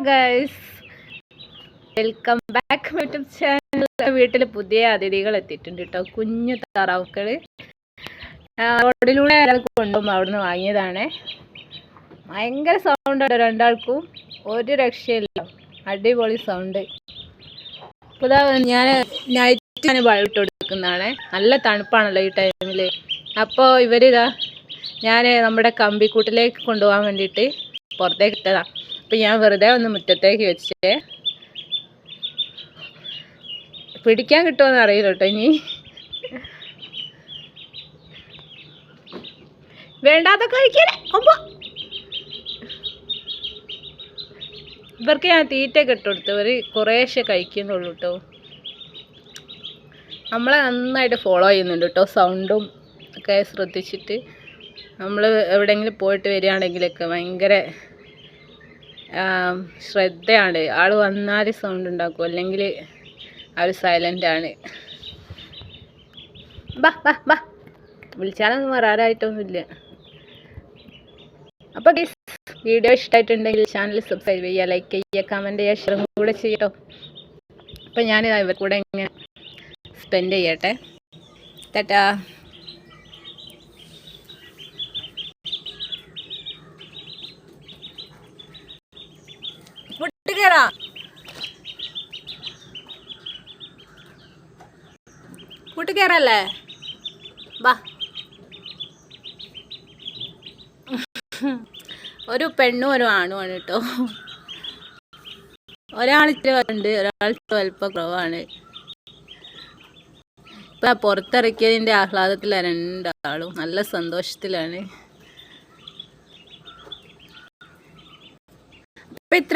Guys, welcome back YouTube channel. വീട്ടിൽ പുതിയ അതിഥികൾ എത്തിയിട്ടുണ്ട് കേട്ടോ. കുഞ്ഞു താറാവുക്കൾ റോഡിലൂടെ ഒരാൾക്ക് കൊണ്ടുപോകുമ്പോൾ അവിടുന്ന് വാങ്ങിയതാണ്. ഭയങ്കര സൗണ്ടാണ് രണ്ടാൾക്കും, ഒരു രക്ഷയില്ല. അടിപൊളി സൗണ്ട്. ഇപ്പോൾ ഞാൻ നൈറ്റ് ബൾബിട്ട് കൊടുക്കുന്നതാണ്. നല്ല തണുപ്പാണല്ലോ ഈ ടൈമിൽ. അപ്പോൾ ഇവരിതാ ഞാൻ നമ്മുടെ കമ്പിക്കൂട്ടിലേക്ക് കൊണ്ടുപോകാൻ വേണ്ടിയിട്ട് പുറത്തേക്ക് ഇട്ടതാണ്. അപ്പം ഞാൻ വെറുതെ ഒന്ന് മുറ്റത്തേക്ക് വെച്ചേ. പിടിക്കാൻ കിട്ടുമെന്ന് അറിയില്ല കേട്ടോ. ഇനി വേണ്ടാത്ത കഴിക്കാൻ ഇവർക്ക് ഞാൻ തീറ്റയൊക്കെ ഇട്ട് കൊടുത്തു. ഇവർ കുറേശ്ശെ കഴിക്കുന്നുള്ളൂ കേട്ടോ. നമ്മളെ നന്നായിട്ട് ഫോളോ ചെയ്യുന്നുണ്ട് കേട്ടോ. സൗണ്ടും ഒക്കെ ശ്രദ്ധിച്ചിട്ട് നമ്മൾ എവിടെയെങ്കിലും പോയിട്ട് വരികയാണെങ്കിലൊക്കെ ഭയങ്കര ശ്രദ്ധയാണ്. ആൾ വന്നാൽ സൗണ്ട് ഉണ്ടാക്കും, അല്ലെങ്കിൽ അവർ സൈലൻ്റാണ്. ബാ ബാ ബാ വിളിച്ചാലൊന്നും വരാറായിട്ടൊന്നുമില്ല. അപ്പോൾ വീഡിയോ ഇഷ്ടമായിട്ടുണ്ടെങ്കിൽ ചാനൽ സബ്സ്ക്രൈബ് ചെയ്യുക, ലൈക്ക് ചെയ്യുക, കമൻറ്റ് ചെയ്യുക, ഷെയർ കൂടെ ചെയ്യട്ടോ. അപ്പോൾ ഞാനിതാ ഇവർ കൂടെ ഇങ്ങനെ സ്പെൻഡ് ചെയ്യട്ടെ. ടാറ്റാ. കൂട്ടുകയറല്ലേ? ബാ. ഒരു പെണ്ണും ഒരു ആണുമാണ് കേട്ടോ. ഒരാൾ ഇത്ര ഉണ്ട്, ഒരാൾ സ്വല്പം കുറവാണ്. ഇപ്പം പുറത്തിറക്കിയതിൻ്റെ ആഹ്ലാദത്തിലാണ് രണ്ടാളും. നല്ല സന്തോഷത്തിലാണ്. ഇപ്പം ഇത്ര